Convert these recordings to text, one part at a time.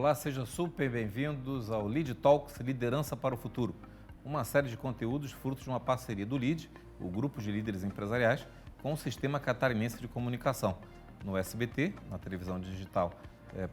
Olá, sejam super bem-vindos ao Lead Talks Liderança para o Futuro, uma série de conteúdos frutos de uma parceria do LEAD, o Grupo de Líderes Empresariais, com o Sistema Catarinense de Comunicação, no SBT, na televisão digital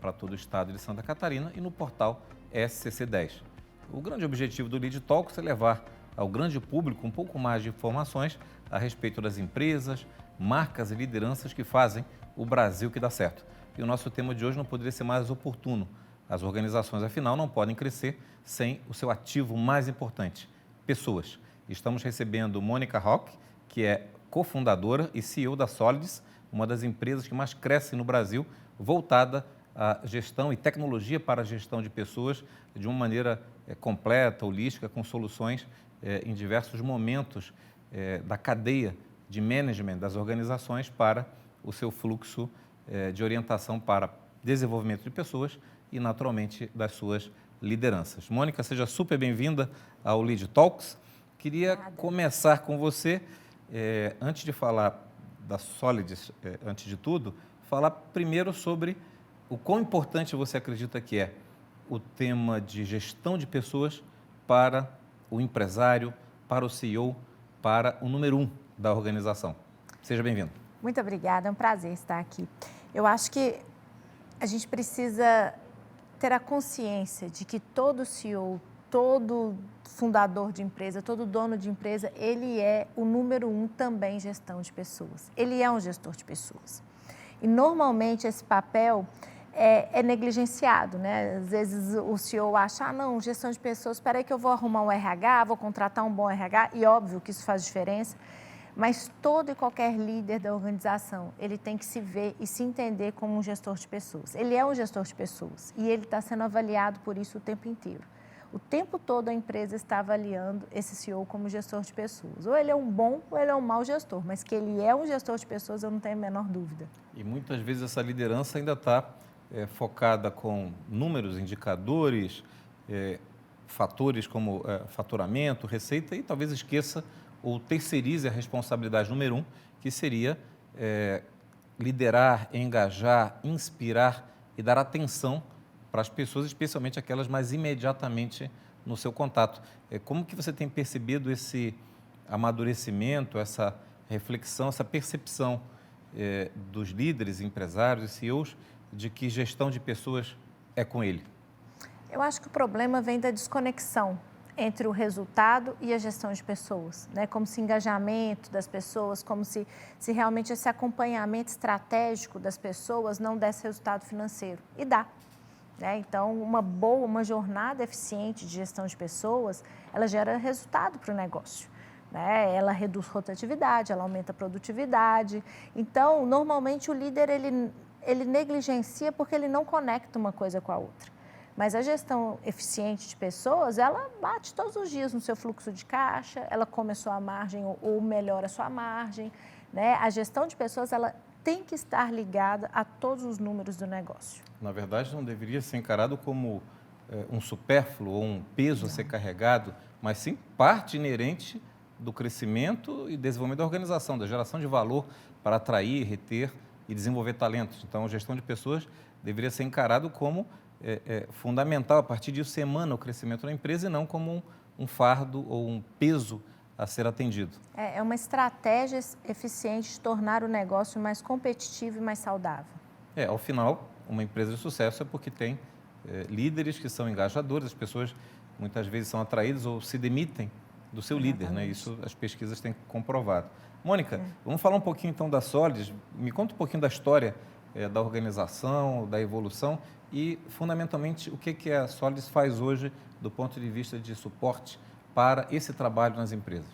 para todo o estado de Santa Catarina e no portal SCC10. O grande objetivo do Lead Talks é levar ao grande público um pouco mais de informações a respeito das empresas, marcas e lideranças que fazem o Brasil que dá certo. E o nosso tema de hoje não poderia ser mais oportuno. As organizações, afinal, não podem crescer sem o seu ativo mais importante, pessoas. Estamos recebendo Mônica Rock, que é cofundadora e CEO da Solids, uma das empresas que mais crescem no Brasil, voltada à gestão e tecnologia para a gestão de pessoas de uma maneira completa, holística, com soluções em diversos momentos da cadeia de management das organizações para o seu fluxo de orientação para desenvolvimento de pessoas e, naturalmente, das suas lideranças. Mônica, seja super bem-vinda ao Lead Talks. Queria começar com você, antes de falar da Solids, antes de tudo, falar primeiro sobre o quão importante você acredita que é o tema de gestão de pessoas para o empresário, para o CEO, para o número 1 da organização. Seja bem-vindo. Muito obrigada, é um prazer estar aqui. Eu acho que a gente precisa ter a consciência de que todo CEO, todo fundador de empresa, todo dono de empresa, ele é o número 1 também em gestão de pessoas. Ele é um gestor de pessoas. E normalmente esse papel é negligenciado, né? Às vezes o CEO acha, não, gestão de pessoas, espera aí que eu vou arrumar um RH, vou contratar um bom RH, e óbvio que isso faz diferença. Mas todo e qualquer líder da organização, ele tem que se ver e se entender como um gestor de pessoas. Ele é um gestor de pessoas e ele está sendo avaliado por isso o tempo inteiro. O tempo todo a empresa está avaliando esse CEO como gestor de pessoas. Ou ele é um bom ou ele é um mau gestor, mas que ele é um gestor de pessoas eu não tenho a menor dúvida. E muitas vezes essa liderança ainda está focada com números, indicadores, fatores como faturamento, receita e talvez esqueça ou terceirize a responsabilidade número 1, que seria liderar, engajar, inspirar e dar atenção para as pessoas, especialmente aquelas mais imediatamente no seu contato. Como que você tem percebido esse amadurecimento, essa reflexão, essa percepção dos líderes, empresários e CEOs de que gestão de pessoas é com ele? Eu acho que o problema vem da desconexão entre o resultado e a gestão de pessoas, né? Como se engajamento das pessoas, como se realmente esse acompanhamento estratégico das pessoas não desse resultado financeiro. E dá, né? Então, uma jornada eficiente de gestão de pessoas, ela gera resultado para o negócio, né? Ela reduz rotatividade, ela aumenta a produtividade. Então, normalmente o líder, ele negligencia porque ele não conecta uma coisa com a outra. Mas a gestão eficiente de pessoas, ela bate todos os dias no seu fluxo de caixa, ela come a sua margem ou melhora a sua margem, né? A gestão de pessoas, ela tem que estar ligada a todos os números do negócio. Na verdade, não deveria ser encarado como um supérfluo ou um peso a ser carregado, mas sim parte inerente do crescimento e desenvolvimento da organização, da geração de valor para atrair, reter e desenvolver talentos. Então, a gestão de pessoas deveria ser encarado como fundamental, a partir disso, semana o crescimento da empresa e não como um fardo ou um peso a ser atendido. É uma estratégia eficiente de tornar o negócio mais competitivo e mais saudável. Ao final, uma empresa de sucesso é porque tem líderes que são engajadores, as pessoas muitas vezes são atraídas ou se demitem do seu líder, né? Isso as pesquisas têm comprovado. Mônica, vamos falar um pouquinho então da Solids. Me conta um pouquinho da história da organização, da evolução e, fundamentalmente, o que a Solids faz hoje do ponto de vista de suporte para esse trabalho nas empresas.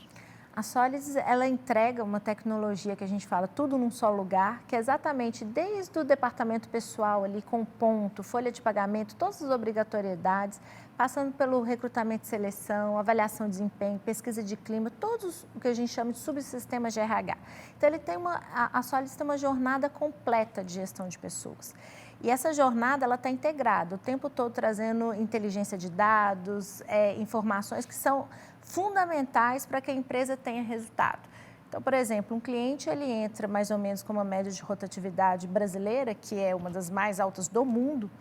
A Solids, ela entrega uma tecnologia que a gente fala tudo num só lugar, que é exatamente desde o departamento pessoal ali com ponto, folha de pagamento, todas as obrigatoriedades, passando pelo recrutamento e seleção, avaliação de desempenho, pesquisa de clima, todos o que a gente chama de subsistemas de RH. Então, a Solids tem uma jornada completa de gestão de pessoas. E essa jornada ela está integrada, o tempo todo trazendo inteligência de dados, informações que são fundamentais para que a empresa tenha resultado. Então, por exemplo, um cliente ele entra mais ou menos com uma média de rotatividade brasileira, que é uma das mais altas do mundo,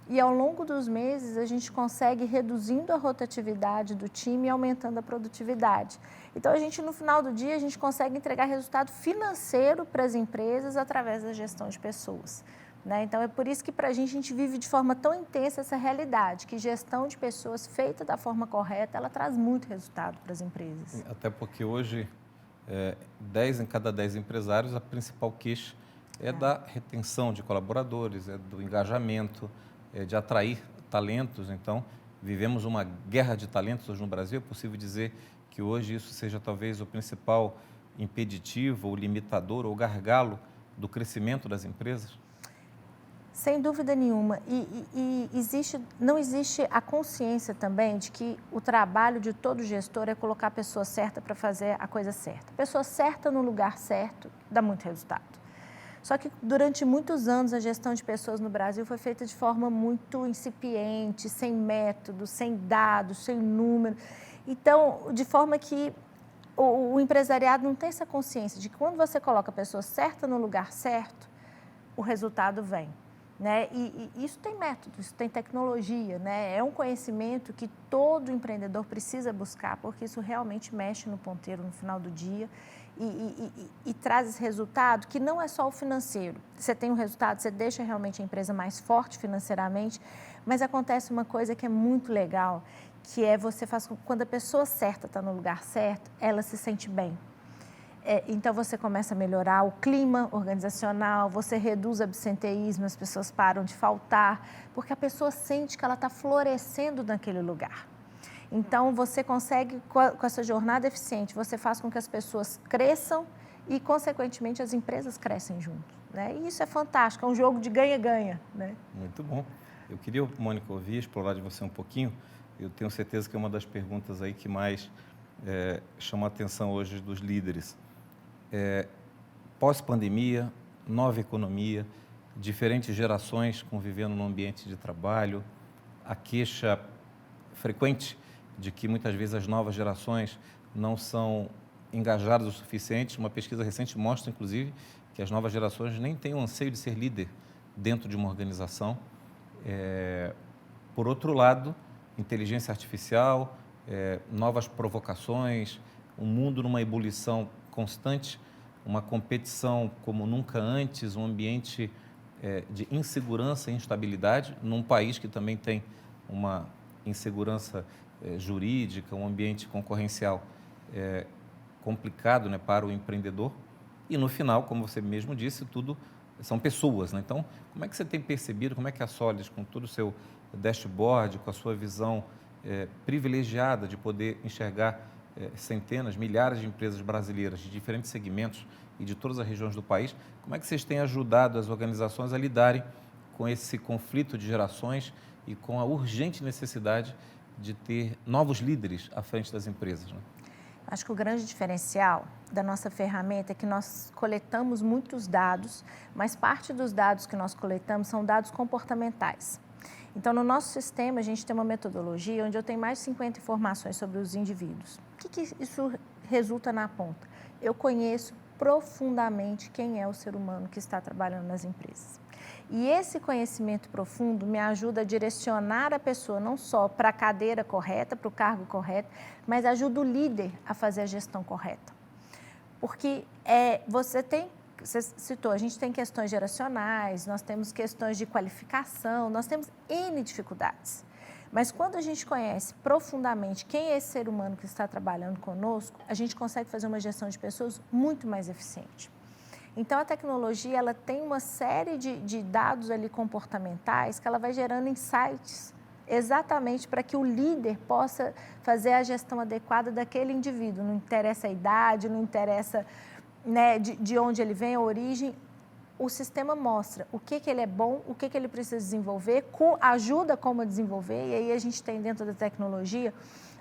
E ao longo dos meses, a gente consegue reduzindo a rotatividade do time e aumentando a produtividade. Então, no final do dia, a gente consegue entregar resultado financeiro para as empresas através da gestão de pessoas. Né? Então, é por isso que para a gente vive de forma tão intensa essa realidade, que gestão de pessoas feita da forma correta, ela traz muito resultado para as empresas. Até porque hoje, 10 em cada 10 empresários, a principal queixa é da retenção de colaboradores, é do engajamento, de atrair talentos. Então, vivemos uma guerra de talentos hoje no Brasil. É possível dizer que hoje isso seja talvez o principal impeditivo, ou limitador, ou gargalo do crescimento das empresas? Sem dúvida nenhuma. E não existe a consciência também de que o trabalho de todo gestor é colocar a pessoa certa para fazer a coisa certa. A pessoa certa no lugar certo dá muito resultado. Só que durante muitos anos a gestão de pessoas no Brasil foi feita de forma muito incipiente, sem método, sem dados, sem número. Então, de forma que o empresariado não tem essa consciência de que quando você coloca a pessoa certa no lugar certo, o resultado vem. Né? E isso tem método, isso tem tecnologia, né? É um conhecimento que todo empreendedor precisa buscar, porque isso realmente mexe no ponteiro no final do dia e traz esse resultado que não é só o financeiro. Você tem um resultado, você deixa realmente a empresa mais forte financeiramente, mas acontece uma coisa que é muito legal, que é quando a pessoa certa está no lugar certo, ela se sente bem. Então, você começa a melhorar o clima organizacional, você reduz o absenteísmo, as pessoas param de faltar, porque a pessoa sente que ela está florescendo naquele lugar. Então, você consegue, com essa jornada eficiente, você faz com que as pessoas cresçam e, consequentemente, as empresas crescem junto. Né? E isso é fantástico, é um jogo de ganha-ganha. Né? Muito bom. Eu queria, Mônica, ouvir, explorar de você um pouquinho. Eu tenho certeza que é uma das perguntas aí que mais chama a atenção hoje dos líderes. Pós-pandemia, nova economia, diferentes gerações convivendo no ambiente de trabalho, a queixa frequente de que muitas vezes as novas gerações não são engajadas o suficiente. Uma pesquisa recente mostra, inclusive, que as novas gerações nem têm o anseio de ser líder dentro de uma organização. Por outro lado, inteligência artificial, novas provocações, um mundo numa ebulição constante, uma competição como nunca antes, um ambiente de insegurança e instabilidade, num país que também tem uma insegurança jurídica, um ambiente concorrencial complicado, né, para o empreendedor. E no final, como você mesmo disse, tudo são pessoas. Né? Então, como é que você tem percebido, como é que a Solids, com todo o seu dashboard, com a sua visão privilegiada de poder enxergar centenas, milhares de empresas brasileiras de diferentes segmentos e de todas as regiões do país, como é que vocês têm ajudado as organizações a lidarem com esse conflito de gerações e com a urgente necessidade de ter novos líderes à frente das empresas? Né? Acho que o grande diferencial da nossa ferramenta é que nós coletamos muitos dados, mas parte dos dados que nós coletamos são dados comportamentais. Então, no nosso sistema, a gente tem uma metodologia onde eu tenho mais de 50 informações sobre os indivíduos. O que isso resulta na ponta? Eu conheço profundamente quem é o ser humano que está trabalhando nas empresas. E esse conhecimento profundo me ajuda a direcionar a pessoa não só para a cadeira correta, para o cargo correto, mas ajuda o líder a fazer a gestão correta. Porque você citou, a gente tem questões geracionais, nós temos questões de qualificação, nós temos N dificuldades. Mas quando a gente conhece profundamente quem é esse ser humano que está trabalhando conosco, a gente consegue fazer uma gestão de pessoas muito mais eficiente. Então, a tecnologia ela tem uma série de dados ali comportamentais que ela vai gerando insights exatamente para que o líder possa fazer a gestão adequada daquele indivíduo. Não interessa a idade, não interessa, né, de onde ele vem, a origem. O sistema mostra o que ele é bom, o que ele precisa desenvolver, ajuda como desenvolver, e aí a gente tem dentro da tecnologia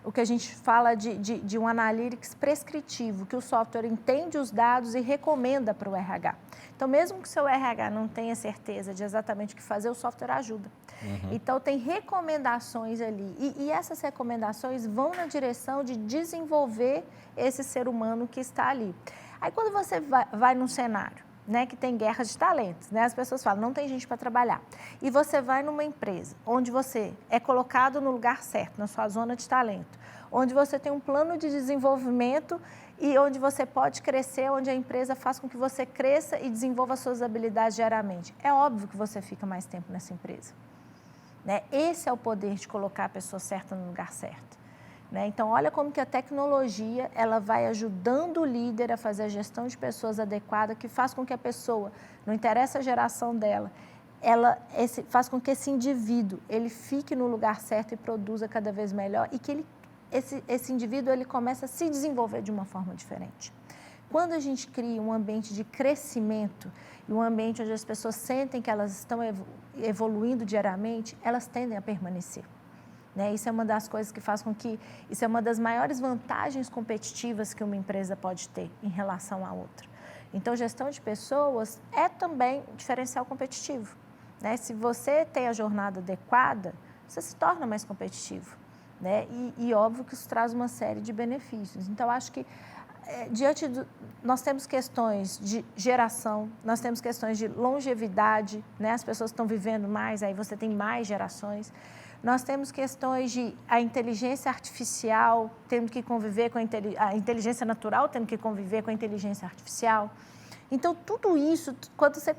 o que a gente fala de um analytics prescritivo, que o software entende os dados e recomenda para o RH. Então, mesmo que o seu RH não tenha certeza de exatamente o que fazer, o software ajuda. Uhum. Então, tem recomendações ali, e essas recomendações vão na direção de desenvolver esse ser humano que está ali. Aí, quando você vai num cenário, né, que tem guerra de talentos, né? As pessoas falam, não tem gente para trabalhar. E você vai numa empresa onde você é colocado no lugar certo, na sua zona de talento, onde você tem um plano de desenvolvimento e onde você pode crescer, onde a empresa faz com que você cresça e desenvolva suas habilidades diariamente. É óbvio que você fica mais tempo nessa empresa, né? Esse é o poder de colocar a pessoa certa no lugar certo, né? Então, olha como que a tecnologia ela vai ajudando o líder a fazer a gestão de pessoas adequada, que faz com que a pessoa, não interessa a geração dela, faz com que esse indivíduo ele fique no lugar certo e produza cada vez melhor e que esse indivíduo ele começa a se desenvolver de uma forma diferente. Quando a gente cria um ambiente de crescimento e um ambiente onde as pessoas sentem que elas estão evoluindo diariamente, elas tendem a permanecer, né? Isso é uma das coisas que faz com que... Isso é uma das maiores vantagens competitivas que uma empresa pode ter em relação à outra. Então, gestão de pessoas é também diferencial competitivo, né? Se você tem a jornada adequada, você se torna mais competitivo, né? E óbvio que isso traz uma série de benefícios. Então, acho que nós temos questões de geração, nós temos questões de longevidade, né? As pessoas estão vivendo mais, aí você tem mais gerações. Nós temos questões de a inteligência artificial tendo que conviver com a inteligência natural, tendo que conviver com a inteligência artificial. Então, tudo isso, quando você...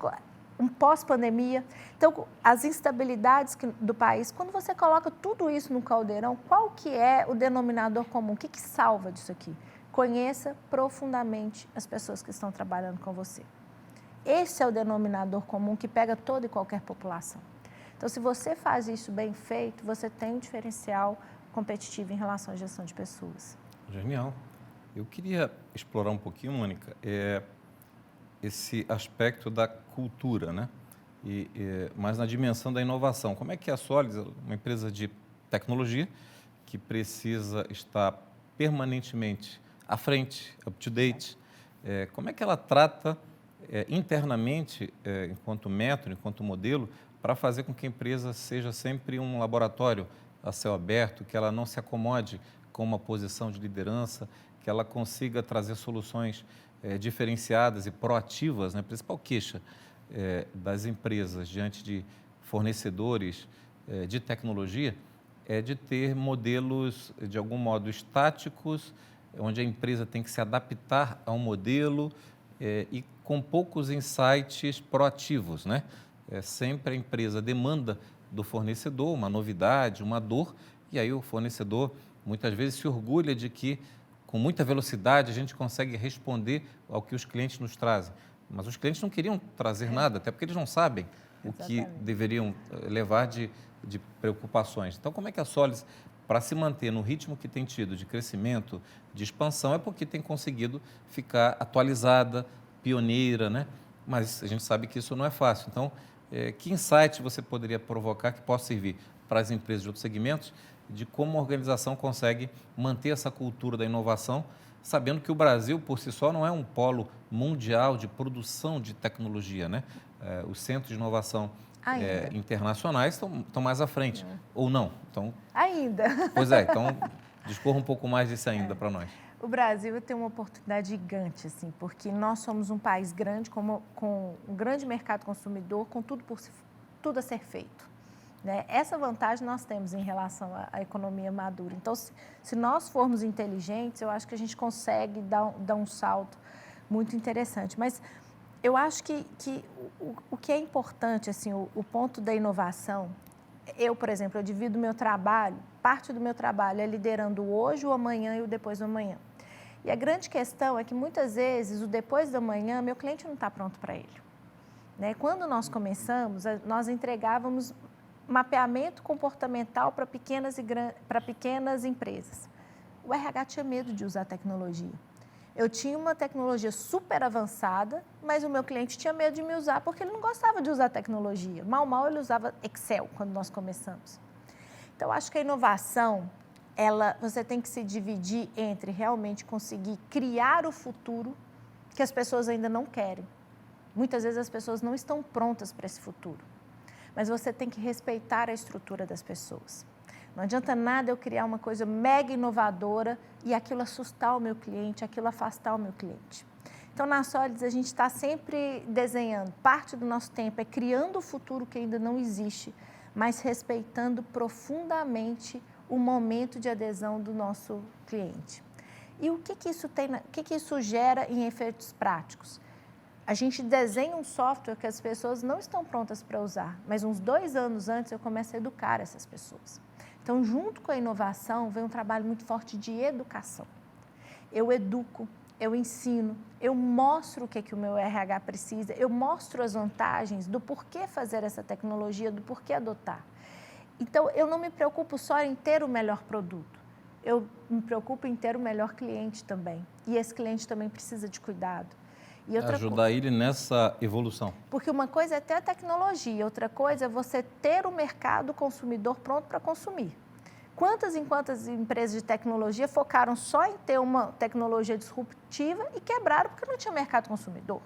Um pós-pandemia, então, as instabilidades do país, quando você coloca tudo isso no caldeirão, qual que é o denominador comum? O que salva disso aqui? Conheça profundamente as pessoas que estão trabalhando com você. Esse é o denominador comum que pega toda e qualquer população. Então, se você faz isso bem feito, você tem um diferencial competitivo em relação à gestão de pessoas. Genial. Eu queria explorar um pouquinho, Mônica, esse aspecto da cultura, né? Mas na dimensão da inovação. Como é que a Solids, uma empresa de tecnologia, que precisa estar permanentemente à frente, up-to-date, como é que ela trata internamente, enquanto método, enquanto modelo, para fazer com que a empresa seja sempre um laboratório a céu aberto, que ela não se acomode com uma posição de liderança, que ela consiga trazer soluções diferenciadas e proativas, né? A principal queixa das empresas diante de fornecedores de tecnologia é de ter modelos, de algum modo, estáticos, onde a empresa tem que se adaptar a um modelo e com poucos insights proativos, né? Sempre a empresa demanda do fornecedor uma novidade, uma dor, e aí o fornecedor muitas vezes se orgulha de que com muita velocidade a gente consegue responder ao que os clientes nos trazem. Mas os clientes não queriam trazer nada, até porque eles não sabem o que deveriam levar de preocupações. Então, como é que a Solids, para se manter no ritmo que tem tido de crescimento, de expansão, é porque tem conseguido ficar atualizada, pioneira, né? Mas a gente sabe que isso não é fácil. Então, que insight você poderia provocar que possa servir para as empresas de outros segmentos de como a organização consegue manter essa cultura da inovação, sabendo que o Brasil, por si só, não é um polo mundial de produção de tecnologia, né? Os centros de inovação internacionais estão mais à frente, ou não? Então, ainda. Pois é, então discorra um pouco mais disso ainda para nós. O Brasil tem uma oportunidade gigante, assim, porque nós somos um país grande, com um grande mercado consumidor, com tudo a ser feito, né? Essa vantagem nós temos em relação à economia madura. Então, se nós formos inteligentes, eu acho que a gente consegue dar um salto muito interessante. Mas eu acho que o que é importante, assim, o ponto da inovação, por exemplo, eu divido o meu trabalho, parte do meu trabalho é liderando o hoje, o amanhã e o depois do amanhã. E a grande questão é que, muitas vezes, o depois do amanhã, meu cliente não está pronto para ele, né? Quando nós começamos, nós entregávamos mapeamento comportamental para pequenas empresas. O RH tinha medo de usar tecnologia. Eu tinha uma tecnologia super avançada, mas o meu cliente tinha medo de me usar porque ele não gostava de usar tecnologia. Mal ele usava Excel quando nós começamos. Então, acho que a inovação, você tem que se dividir entre realmente conseguir criar o futuro que as pessoas ainda não querem. Muitas vezes as pessoas não estão prontas para esse futuro, mas você tem que respeitar a estrutura das pessoas. Não adianta nada eu criar uma coisa mega inovadora e aquilo assustar o meu cliente, aquilo afastar o meu cliente. Então, na Solids, a gente está sempre desenhando. Parte do nosso tempo é criando o futuro que ainda não existe, mas respeitando profundamente o momento de adesão do nosso cliente. E o que isso gera em efeitos práticos? A gente desenha um software que as pessoas não estão prontas para usar, mas uns 2 anos antes eu começo a educar essas pessoas. Então, junto com a inovação, vem um trabalho muito forte de educação. Eu educo, eu ensino, eu mostro o que o meu RH precisa, eu mostro as vantagens do porquê fazer essa tecnologia, do porquê adotar. Então, eu não me preocupo só em ter o melhor produto, eu me preocupo em ter o melhor cliente também. E esse cliente também precisa de cuidado. E ajudar ele nessa evolução. Porque uma coisa é ter a tecnologia, outra coisa é você ter o mercado consumidor pronto para consumir. Quantas empresas de tecnologia focaram só em ter uma tecnologia disruptiva e quebraram porque não tinha mercado consumidor?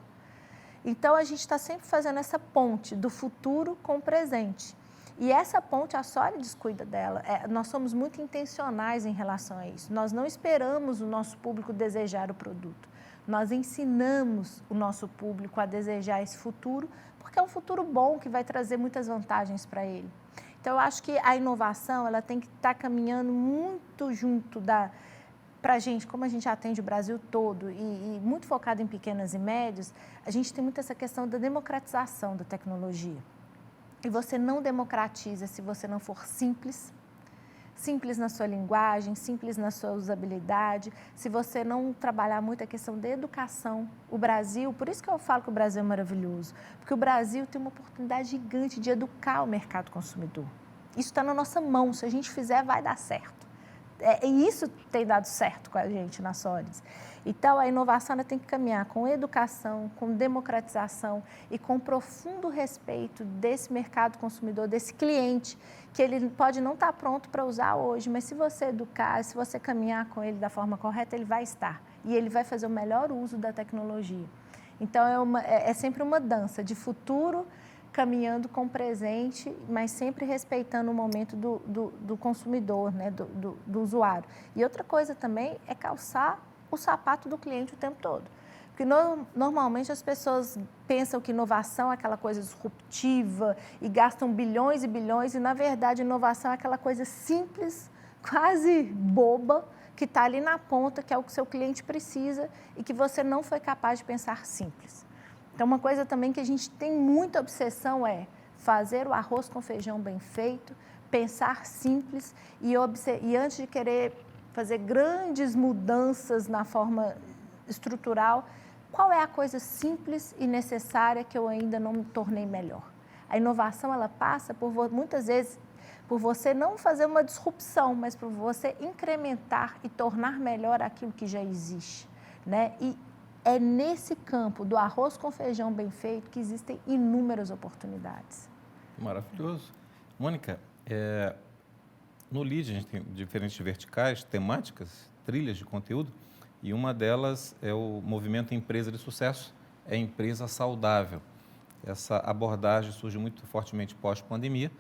Então, a gente está sempre fazendo essa ponte do futuro com o presente. E essa ponte, a Solids cuida dela. Nós somos muito intencionais em relação a isso. Nós não esperamos o nosso público desejar o produto. Nós ensinamos o nosso público a desejar esse futuro, porque é um futuro bom que vai trazer muitas vantagens para ele. Então, eu acho que a inovação ela tem que estar caminhando muito junto para a gente, como a gente atende o Brasil todo e muito focado em pequenas e médios, a gente tem muito essa questão da democratização da tecnologia. E você não democratiza se você não for simples, simples na sua linguagem, simples na sua usabilidade, se você não trabalhar muito a questão da educação. O Brasil, por isso que eu falo que o Brasil é maravilhoso, porque o Brasil tem uma oportunidade gigante de educar o mercado consumidor. Isso está na nossa mão, se a gente fizer, vai dar certo. E isso tem dado certo com a gente na Solids. Então, a inovação ela tem que caminhar com educação, com democratização e com profundo respeito desse mercado consumidor, desse cliente, que ele pode não estar pronto para usar hoje, mas se você educar, se você caminhar com ele da forma correta, ele vai estar. E ele vai fazer o melhor uso da tecnologia. Então, é sempre uma dança de futuro, caminhando com o presente, mas sempre respeitando o momento do consumidor, né, do usuário. E outra coisa também é calçar o sapato do cliente o tempo todo. Porque normalmente as pessoas pensam que inovação é aquela coisa disruptiva e gastam bilhões e bilhões e, na verdade, inovação é aquela coisa simples, quase boba, que está ali na ponta, que é o que o seu cliente precisa e que você não foi capaz de pensar simples. Então, uma coisa também que a gente tem muita obsessão é fazer o arroz com feijão bem feito, pensar simples e antes de querer fazer grandes mudanças na forma estrutural, qual é a coisa simples e necessária que eu ainda não me tornei melhor? A inovação, ela passa muitas vezes por você não fazer uma disrupção, mas por você incrementar e tornar melhor aquilo que já existe, né? E é nesse campo do arroz com feijão bem feito que existem inúmeras oportunidades. Maravilhoso. Mônica, no LEAD a gente tem diferentes verticais, temáticas, trilhas de conteúdo, e uma delas é o movimento Empresa de Sucesso, é Empresa Saudável. Essa abordagem surge muito fortemente pós-pandemia,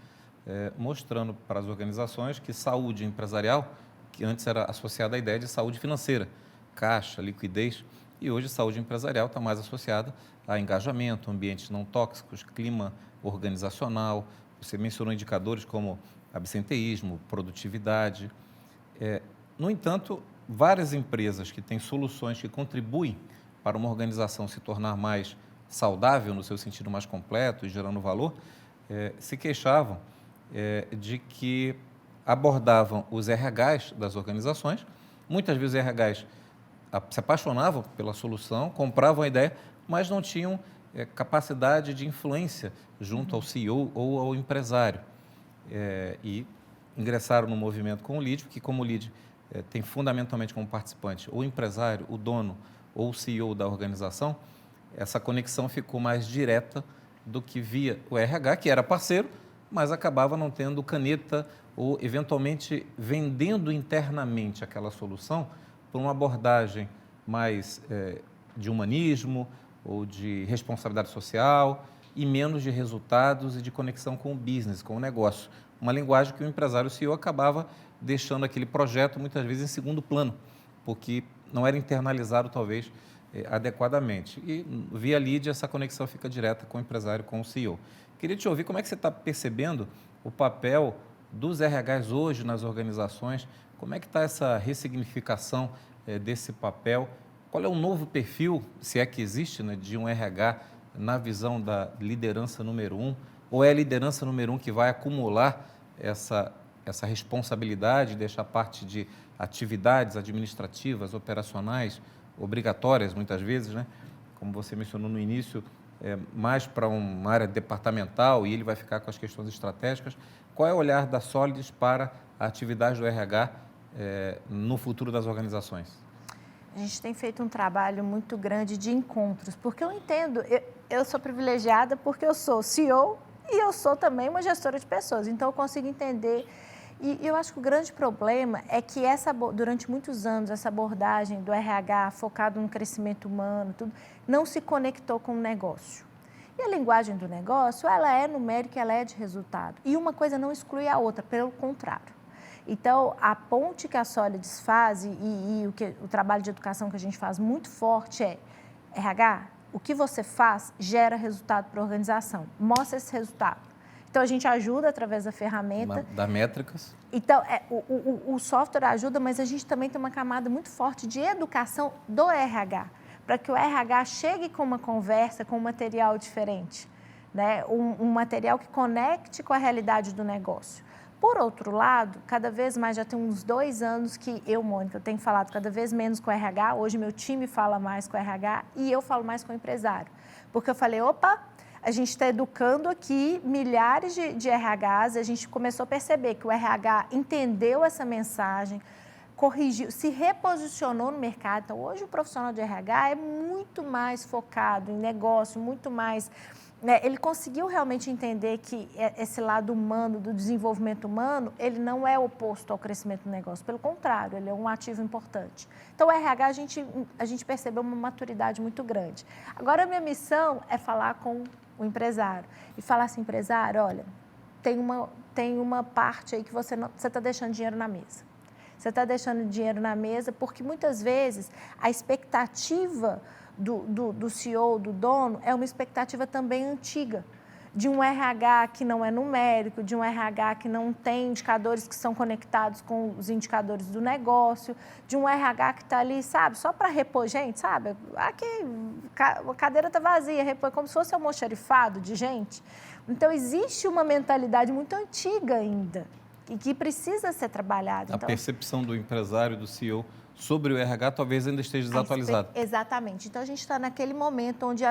mostrando para as organizações que saúde empresarial, que antes era associada à ideia de saúde financeira, caixa, liquidez, e hoje saúde empresarial está mais associada a engajamento, ambientes não tóxicos, clima organizacional. Você mencionou indicadores como absenteísmo, produtividade. No entanto, várias empresas que têm soluções que contribuem para uma organização se tornar mais saudável, no seu sentido mais completo e gerando valor, se queixavam de que abordavam os RHs das organizações. Muitas vezes os RHs se apaixonavam pela solução, compravam a ideia, mas não tinham capacidade de influência junto ao CEO ou ao empresário. E ingressaram no movimento com o LEAD, porque como o LEAD tem fundamentalmente como participante o empresário, o dono ou o CEO da organização, essa conexão ficou mais direta do que via o RH, que era parceiro, mas acabava não tendo caneta ou, eventualmente, vendendo internamente aquela solução por uma abordagem mais de humanismo ou de responsabilidade social e menos de resultados e de conexão com o business, com o negócio. Uma linguagem que o empresário CEO acabava deixando aquele projeto, muitas vezes, em segundo plano, porque não era internalizado, talvez, adequadamente. E via lead, essa conexão fica direta com o empresário, com o CEO. Queria te ouvir como é que você está percebendo o papel dos RHs hoje nas organizações, como é que está essa ressignificação desse papel, qual é o novo perfil, se é que existe, né, de um RH na visão da liderança número 1, ou é a liderança número 1 que vai acumular essa responsabilidade, deixar parte de atividades administrativas, operacionais, obrigatórias muitas vezes, né? Como você mencionou no início, mais para uma área departamental e ele vai ficar com as questões estratégicas. Qual é o olhar da Solids para a atividade do RH no futuro das organizações? A gente tem feito um trabalho muito grande de encontros, porque eu entendo, eu sou privilegiada porque eu sou CEO e eu sou também uma gestora de pessoas, então eu consigo entender. E eu acho que o grande problema é que durante muitos anos essa abordagem do RH focado no crescimento humano, tudo, não se conectou com o negócio. E a linguagem do negócio, ela é numérica, ela é de resultado. E uma coisa não exclui a outra, pelo contrário. Então, a ponte que a Solids faz e o trabalho de educação que a gente faz muito forte é RH, o que você faz gera resultado para a organização. Mostra esse resultado. Então, a gente ajuda através da ferramenta. Da métricas. Então, o software ajuda, mas a gente também tem uma camada muito forte de educação do RH, para que o RH chegue com uma conversa, com um material diferente, né? Um material que conecte com a realidade do negócio. Por outro lado, cada vez mais, já tem uns 2 anos que eu, Mônica, tenho falado cada vez menos com o RH, hoje meu time fala mais com o RH e eu falo mais com o empresário. Porque eu falei, opa, a gente está educando aqui milhares de RHs, a gente começou a perceber que o RH entendeu essa mensagem, corrigiu, se reposicionou no mercado. Então, hoje o profissional de RH é muito mais focado em negócio, muito mais... Ele conseguiu realmente entender que esse lado humano, do desenvolvimento humano, ele não é oposto ao crescimento do negócio. Pelo contrário, ele é um ativo importante. Então, o RH, a gente percebeu uma maturidade muito grande. Agora, a minha missão é falar com o empresário e falar assim, empresário, olha, tem uma parte aí que você está deixando dinheiro na mesa. Você está deixando dinheiro na mesa porque, muitas vezes, a expectativa do CEO, do dono, é uma expectativa também antiga, de um RH que não é numérico, de um RH que não tem indicadores que são conectados com os indicadores do negócio, de um RH que está ali, sabe, só para repor gente, sabe, aqui a cadeira está vazia, repor, como se fosse um almoxarifado de gente. Então, existe uma mentalidade muito antiga ainda e que precisa ser trabalhada. A percepção do empresário, do CEO, sobre o RH talvez ainda esteja desatualizado. Exatamente. Então, a gente está naquele momento onde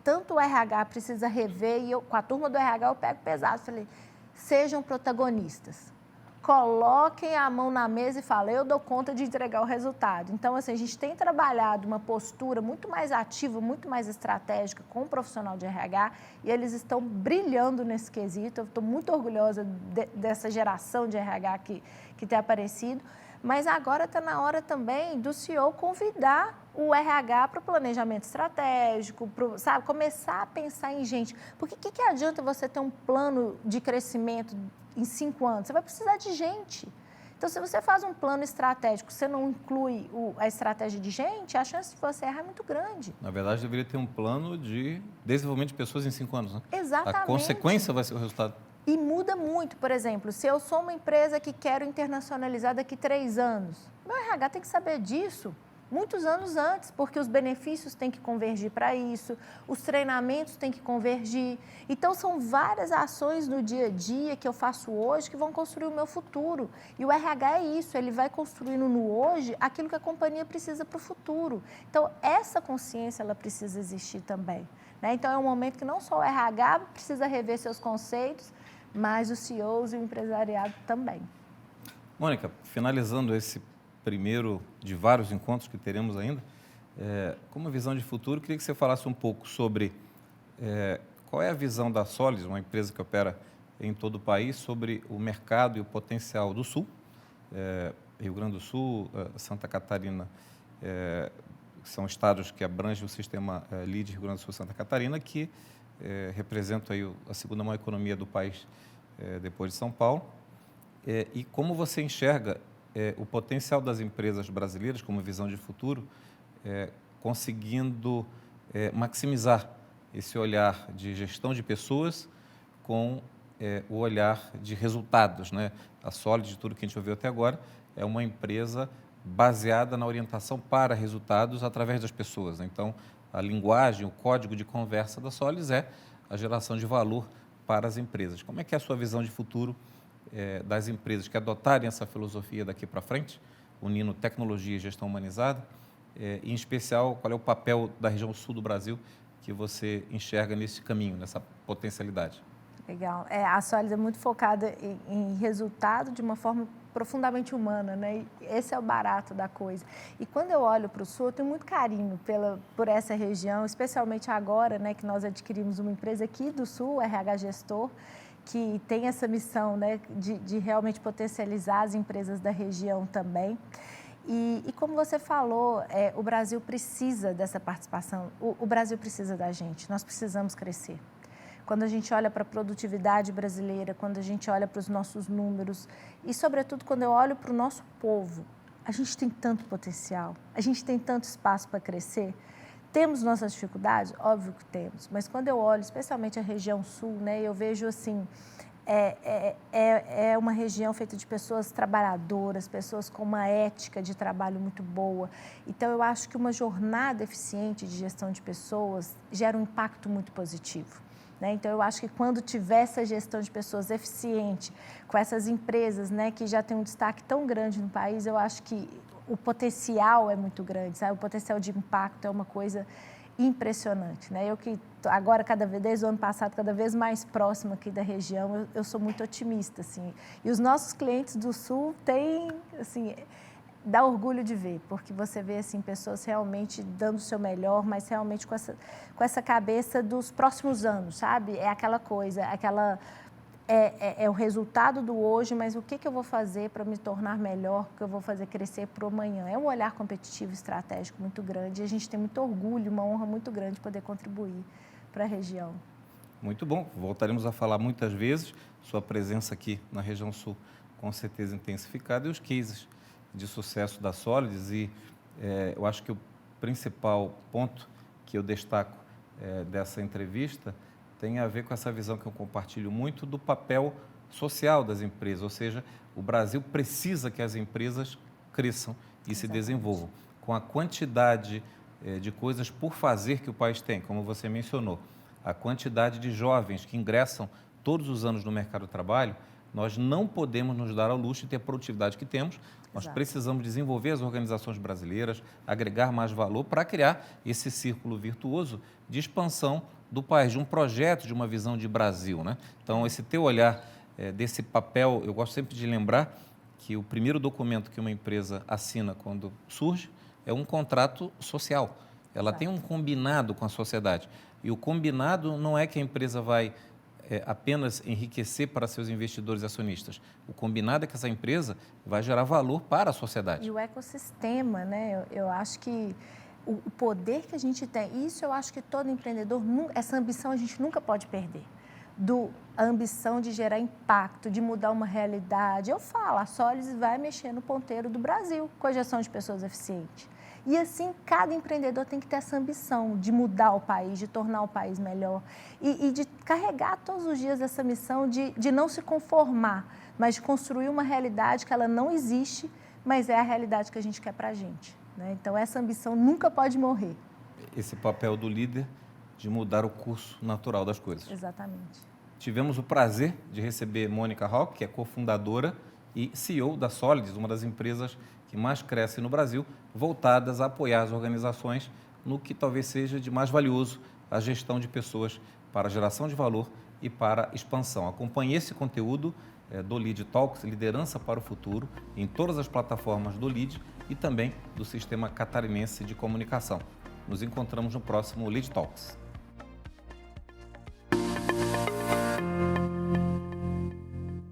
tanto o RH precisa rever, e eu, com a turma do RH, eu pego pesado. Falei, sejam protagonistas. Coloquem a mão na mesa e falem, eu dou conta de entregar o resultado. Então, assim, a gente tem trabalhado uma postura muito mais ativa, muito mais estratégica com o profissional de RH e eles estão brilhando nesse quesito. Eu estou muito orgulhosa dessa geração de RH que tem aparecido. Mas agora está na hora também do CEO convidar o RH para o planejamento estratégico, sabe? Começar a pensar em gente. Porque o que adianta você ter um plano de crescimento em 5 anos? Você vai precisar de gente. Então, se você faz um plano estratégico, você não inclui a estratégia de gente, a chance de você errar é muito grande. Na verdade, deveria ter um plano de desenvolvimento de pessoas em 5 anos, né? Exatamente. A consequência vai ser o resultado. E muda muito, por exemplo, se eu sou uma empresa que quero internacionalizar daqui 3 anos, meu RH tem que saber disso muitos anos antes, porque os benefícios têm que convergir para isso, os treinamentos têm que convergir. Então, são várias ações no dia a dia que eu faço hoje que vão construir o meu futuro. E o RH é isso, ele vai construindo no hoje aquilo que a companhia precisa para o futuro. Então, essa consciência, ela precisa existir também, né? Então, é um momento que não só o RH precisa rever seus conceitos, mas os CEOs e o empresariado também. Mônica, finalizando esse primeiro de vários encontros que teremos ainda, com uma visão de futuro, queria que você falasse um pouco sobre qual é a visão da Solids, uma empresa que opera em todo o país, sobre o mercado e o potencial do Sul, Rio Grande do Sul, Santa Catarina, são estados que abrangem o sistema LEAD Rio Grande do Sul e Santa Catarina, que representam aí a segunda maior economia do país depois de São Paulo. E como você enxerga o potencial das empresas brasileiras como visão de futuro conseguindo maximizar esse olhar de gestão de pessoas com o olhar de resultados, né? A Solid, de tudo que a gente ouviu até agora, é uma empresa baseada na orientação para resultados através das pessoas, né? Então, a linguagem, o código de conversa da Solid é a geração de valor para as empresas. Como é que é a sua visão de futuro das empresas que adotarem essa filosofia daqui para frente, unindo tecnologia e gestão humanizada? Em especial, qual é o papel da região sul do Brasil que você enxerga nesse caminho, nessa potencialidade? Legal. A Solid é muito focada em resultado de uma forma profundamente humana, né? E esse é o barato da coisa. E quando eu olho para o Sul, eu tenho muito carinho por essa região, especialmente agora, né, que nós adquirimos uma empresa aqui do Sul, RH Gestor, que tem essa missão, né, de realmente potencializar as empresas da região também. E como você falou, o Brasil precisa dessa participação, o Brasil precisa da gente, nós precisamos crescer. Quando a gente olha para a produtividade brasileira, quando a gente olha para os nossos números e, sobretudo, quando eu olho para o nosso povo, a gente tem tanto potencial, a gente tem tanto espaço para crescer. Temos nossas dificuldades? Óbvio que temos, mas quando eu olho, especialmente a região sul, né, eu vejo assim, é uma região feita de pessoas trabalhadoras, pessoas com uma ética de trabalho muito boa. Então, eu acho que uma jornada eficiente de gestão de pessoas gera um impacto muito positivo. Então, eu acho que quando tiver essa gestão de pessoas eficiente, com essas empresas, né, que já tem um destaque tão grande no país, eu acho que o potencial é muito grande, sabe? O potencial de impacto é uma coisa impressionante, né? Eu que agora, desde o ano passado, cada vez mais próxima aqui da região, eu sou muito otimista, assim. E os nossos clientes do Sul têm, assim, dá orgulho de ver, porque você vê assim, pessoas realmente dando o seu melhor, mas realmente com essa cabeça dos próximos anos, sabe? É aquela coisa, é o resultado do hoje, mas o que eu vou fazer para me tornar melhor, o que eu vou fazer crescer para o amanhã. É um olhar competitivo, estratégico muito grande e a gente tem muito orgulho, uma honra muito grande de poder contribuir para a região. Muito bom, voltaremos a falar muitas vezes, sua presença aqui na região sul com certeza intensificada e os cases de sucesso da Solids e eu acho que o principal ponto que eu destaco dessa entrevista tem a ver com essa visão que eu compartilho muito do papel social das empresas, ou seja, o Brasil precisa que as empresas cresçam e se desenvolvam. Com a quantidade de coisas por fazer que o país tem, como você mencionou, a quantidade de jovens que ingressam todos os anos no mercado do trabalho, nós não podemos nos dar ao luxo de ter a produtividade que temos. Nós precisamos desenvolver as organizações brasileiras, agregar mais valor para criar esse círculo virtuoso de expansão do país, de um projeto, de uma visão de Brasil, né? Então, esse teu olhar desse papel, eu gosto sempre de lembrar que o primeiro documento que uma empresa assina quando surge é um contrato social. Ela tem um combinado com a sociedade. E o combinado não é que a empresa vai apenas enriquecer para seus investidores e acionistas. O combinado é que essa empresa vai gerar valor para a sociedade. E o ecossistema, né? Eu acho que o poder que a gente tem, isso eu acho que todo empreendedor, essa ambição a gente nunca pode perder. A ambição de gerar impacto, de mudar uma realidade. Eu falo, a Solids vai mexer no ponteiro do Brasil com a gestão de pessoas eficiente. E assim, cada empreendedor tem que ter essa ambição de mudar o país, de tornar o país melhor e de carregar todos os dias essa missão de não se conformar, mas de construir uma realidade que ela não existe, mas é a realidade que a gente quer para a gente, né? Então, essa ambição nunca pode morrer. Esse papel do líder de mudar o curso natural das coisas. Exatamente. Tivemos o prazer de receber Mônica Rock, que é cofundadora e CEO da Solids, uma das empresas que mais cresce no Brasil, voltadas a apoiar as organizações no que talvez seja de mais valioso, a gestão de pessoas para geração de valor e para expansão. Acompanhe esse conteúdo do Lead Talks, Liderança para o Futuro, em todas as plataformas do Lead e também do Sistema Catarinense de Comunicação. Nos encontramos no próximo Lead Talks.